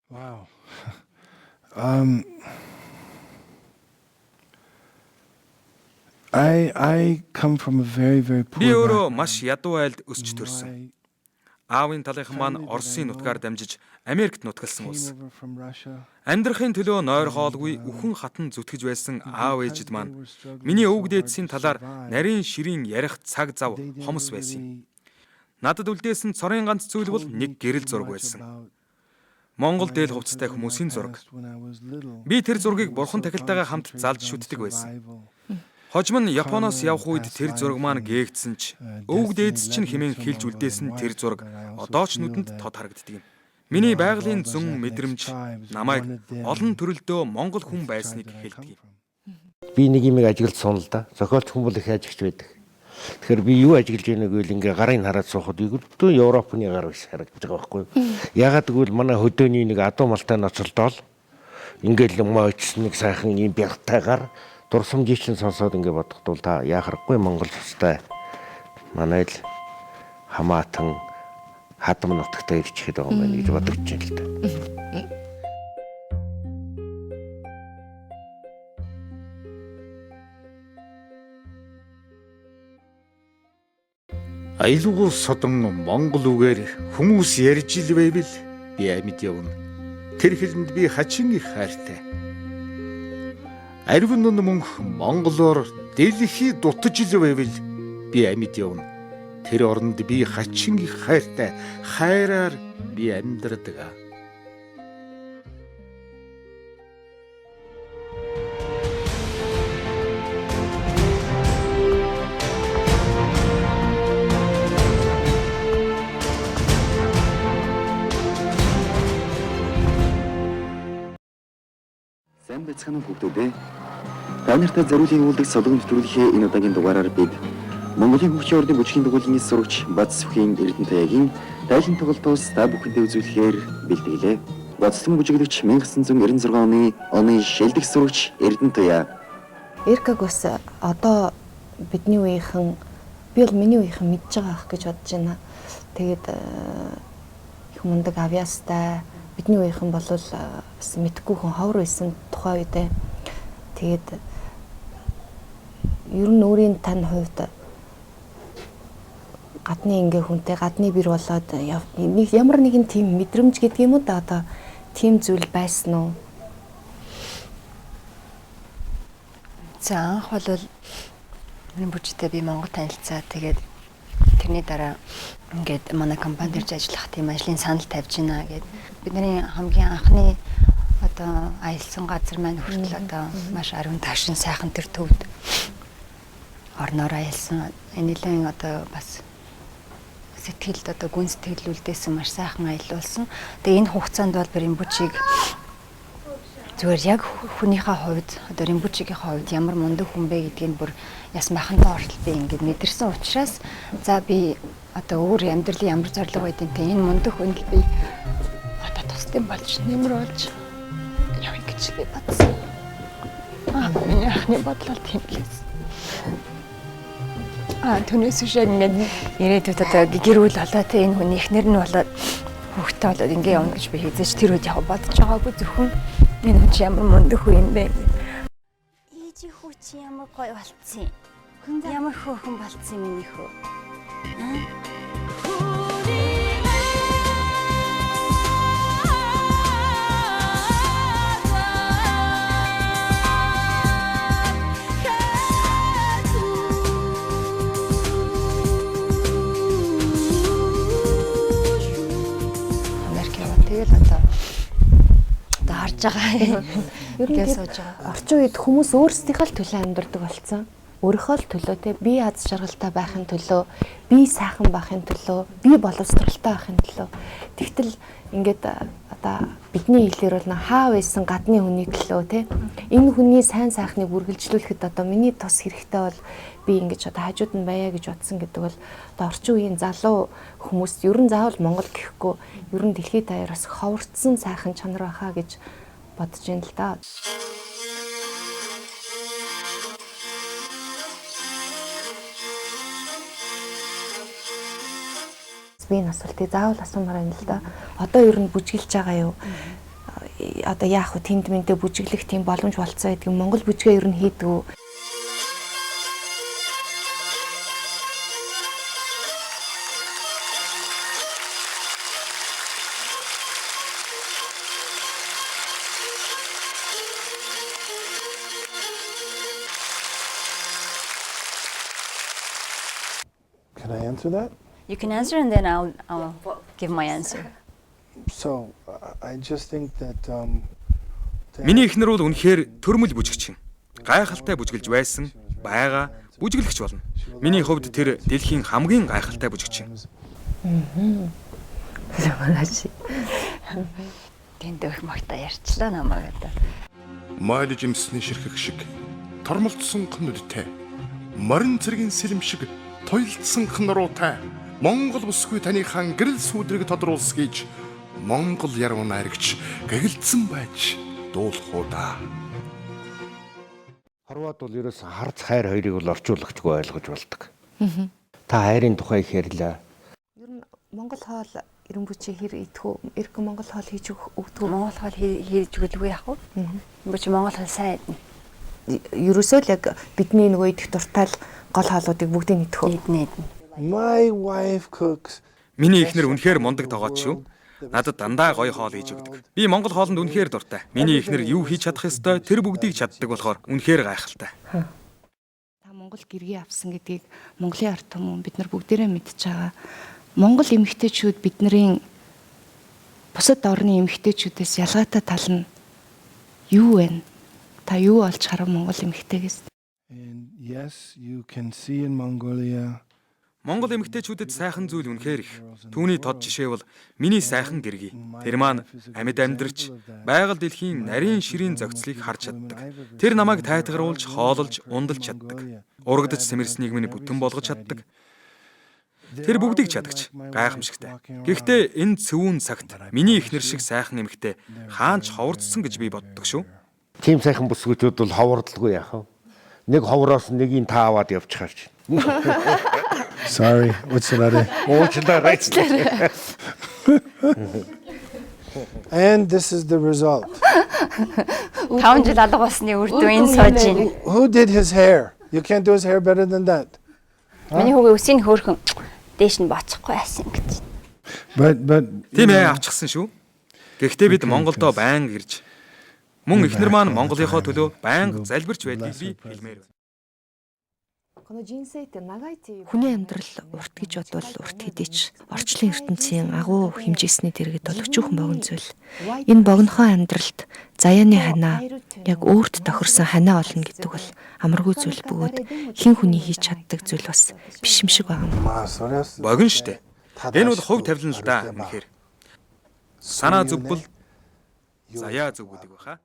Wow. Um, I come from a very Би poor өөрөө маш background. ядуу айлд өсч төрсөн. My Аавын талынхан маань family that I Оросын нутгаар know дамжиж Америкт нутгалсан came улс. over from Russia, Амьдрахын төлөө нойр and хоолгүй үхэн хатан зүтгэж байсан аав because ээжид they маань were struggling миний so өвөг hard to дээдсийн талаар survive, нарийн ширийн ярих цаг зав they never хомс байсан юм. really Надад үлдээсэн цорын ганц зүйл бол told me нэг гэрэл too зураг much байсан. about Монгол my дээл mentors хувцастай and my хүмүүсийн зураг. past when I was little. Би тэр зургийг It was бурхан so тахилтайгаа хамт залж concentrated on шүтдэг байсан. survival. Хожим нь Японоос Karma and явх үед past тэр зураг life маань and, гээгдсэн ч destiny өвөг дээдс чинь led me хэмээн to хэлж Mongolian үлдээсэн тэр wife, зураг but I also одоо ч feel нүдэнд that тод харагддаг юм. Миний out of all байгалийн those зүн ethnic мэдрэмж tribes, намайг one of them олон төрөлдөө монгол хүн is the байсныг tribe that I хэлдэг come юм. from. Би нэг юм ажиглаж суунал да. Зохиолч хүн бол их ажигч байдаг. Тэгэхээр би юу ажиглаж байгааг үйл ингээ гарыг хараад суухад өгдөө Европны гар биш харагдаж байгаа байхгүй юу. Ягаад гэвэл манай хөдөөний нэг адуу малтай ноцолдоол ингээл мойч нэг сайхан юм бягтайгаар дурсамжийг чинь сонсоод ингээ бодохдол та яахарахгүй Монгол цустай манай л хамаатан хадам нутагтаа ирчихэд байгаа юм байна гэж бодож байна л да. Аюулгүй содон монгол үгээр хүмүүс ярьж ил байвал би амьд явна. Тэр хэлэнд би хачин их хайртай. Арвин нун мөнх монголоор дэлхий дутаж ил байвал би амьд явна. Тэр оронд би хачин их хайртай. Хайраар би амьдрдаг. Сайн байцгаана уу хүүхдүүдээ. Та нартай зориулын уулдаг содон нэвтрүүлгийн энэ удаагийн дугаараар бид Монголын хөгжлийн ордын бүжгийн дугуулны сурагч Бац Сүхийн Эрдэнэтаягийн тайлан тоглолтоос та бүхэндээ үзүүлэхээр бэлтгэлээ. Бацтан бүжиглэгч 1996 оны шилдэг сурагч Эрдэнэтая. Эркаг бас одоо бидний үеийнхэн би бол миний үеийнхэн мэдж байгаа ах гэж бодож байна. Тэгээд их мундаг авьяастай бидний үеийнхэн бол бас мэдхгүй хүн ховор байсан тухай үедээ. Тэгээд ер нь өөрийн тань хувьд гадны ингээ хүнтэй гадны бэр болоод нэг ямар нэгэн тийм мэдрэмж гэдэг юм уу да одоо тийм зүйл байсан уу? За анх бол энэ бүжигтэй би Монгол танилцаа тэгээд тэрний дараа ингээд манай компанид ирж ажиллах тийм ажлын санал тавьж байна гэд бидний хамгийн анхны одоо аялсан газар маань хүртэл одоо маш ариун таашин сайхан тэр төвд орноор аялсан энэ нэлээд одоо бас сэтгэлд одоо гүн сэтгэл үлдээсэн маш сайхан аялуулсан. Тэгээ энэ хугацаанд бол Римбучиг зүгээр яг хүнийхээ хувьд одоо Римбучигийн хувьд ямар мундаг хүн бэ гэдгийг бүр яс махантай ортол би ингээд мэдэрсэн учраас за би одоо өөр амьдралын ямар зорилго байдیں۔ Тэ энэ мундаг хүнд би одоо тусдын болж нэмэр болж явъя гэж би бодсон. Миний анхны бодлол тийм лээс. Түүнээс үшээ ингээд ирээдүйд одоо гэр бүл болоод тэ энэ хүний эхнэр нь болоод хүүхдтэй болоод ингээд явна гэж би хэзээ ч тэр үед яг бодож байгаагүй зөвхөн энэ хүн ямар мундаг хүн юм бэ. Ээжи хүү чи ямар гоё болцсон юм. Ямар хөөхөн болцсон юм минийх үү. Тэгэл одоо харж байгаа. Ер нь орчин үед хүмүүс өөрсдийнхөө л төлөө амьдардаг болсон. Өөрийнхөө л төлөө те би аз жаргалтай байхын төлөө, би сайхан байхын төлөө, би боловсралтай байхын төлөө. Тэгтэл ингээд одоо бидний хэлээр бол хаа байсан гадны хүний төлөө те. Энэ хүний сайн сайхныг үргэлжлүүлэхэд одоо миний тус хэрэгтэй бол би ингэж одоо хажууд нь байя гэж бодсон гэдэг бол одоо орчин үеийн залуу хүмүүст ер нь заавал Монгол гэхгүй ер нь дэлхийд даяар бас ховорцсон сайхан чанар байхаа гэж бодож байна л да. Би энэ асуултыг заавал асуумаар байна л да. Одоо ер нь бүжгэлж байгаа юу? одоо яах вэ тэнд мэнтэй бүжиглэх тийм боломж болцоо гэдэг юм. Монгол бүжгээ ер нь хийдэг. Can I answer that? You can answer and then I'll give my answer. So I just think that Миний эхнэр бол үнэхээр төрмөл бүжигчин. Гайхалтай бүжгэлж байсан, байгаа, бүжиглэгч болно. Миний хувьд тэр дэлхийн хамгийн гайхалтай бүжигчин. Тэнд их магтаа ярьчлаа намайг одоо. Майл жимсний ширхэг шиг тормолцсон нүдтэй морин цэргийн сэлэм шиг тойлдсон хнаруутай Монгол бүсгүй таныхан гэрэл сүудрэг тодруулсгийж Монгол яруу найрагч гэгэлдсэн байж дуулахуда. Хорват бол ерөөс харц хайр хоёрыг бол орчуулагчгүй ойлгож болдог. Та хайрын тухай их ярьлаа. Ер нь Монгол хоол эрен бүчи хэр идэх үү? Эрг Монгол хоол хийж өгдөг үү? Монгол хоол хийж өгөлгүй яах вэ? Бүч Монгол хоол сайн иднэ. Ерөөсөө л яг бидний нөгөө идэх дуртай л гол хоолуудыг бүгдийг идэх үү? Иднэ. my wife cooks. Миний эхнэр үнэхээр мундаг тоогооч шүү. Надад дандаа гоё хоол хийж өгдөг. Би Монгол хоолнд үнэхээр дуртай. Миний эхнэр юу хийж чадах ёстой тэр бүгдийг чаддаг болохоор үнэхээр гайхалтай. Та Монгол гэргий авсан гэдгийг Монголын ард түмэн бид нар бүгдээрээ мэдж байгаа. Монгол эмэгтэйчүүд бидний бусад орны эмэгтэйчүүдээс ялгаатай тал нь юу вэ? Та юу олж харав Монгол эмэгтэйгээс? And yes, you can see in Mongolia. Монгол эмэгтэйчүүдэд сайхан зүйл үнэхээр их. Түүний тод жишээ бол миний сайхан гэргий. Тэр маань амьд амьдрч байгаль дэлхийн нарийн ширийн зохицлыг харж чаддаг. Тэр намайг тайтгаруулж, хоололж, ундалж чаддаг. Урагдж сэмэрснийг минь бүтэн болгож чаддаг. Тэр бүгдийг чадагч. Гайхамшигтай. Гэхдээ энэ цөвүүн цагт миний эхнэр шиг сайхан эмэгтэй хаанч ховордсон гэж би боддог шүү. Тим сайхан бүсгүүчүүд бол ховордолгүй яах вэ? Нэг ховроос нэгийг та аваад явчихарч. Sorry, what's the matter? Уучлаарай. And this is the result. 5 жил алга болсны үр дүн энэ сууж ийн. Who did his hair? You can't do his hair better than that. Миний хүүгийн үсийн хөөрхөн дээш нь боцохгүй байсан гэж. But Тийм ээ авчихсан шүү. Гэхдээ бид Монголдоо байнга ирж мөн эхнэр маань Монголынхоо төлөө байнга залбирч байдгийг би хэлмээр байна. Хүний амьдрал урт гэж бодвол урт хэдий ч орчлон ертөнцийн агуу хэмжээсний дэргэд бол өчүүхэн богино зүйл. Энэ богинохоо амьдралд заяаны ханаа яг өөрт тохирсон ханаа олно гэдэг бол амаргүй зүйл бөгөөд хэн хүний хийж чаддаг зүйл бас биш юм шиг байна. Богино штэ. Энэ бол хувь тавилан л да. Үнэхээр. Санаа зөв бол заяа зөв гэдэг баха.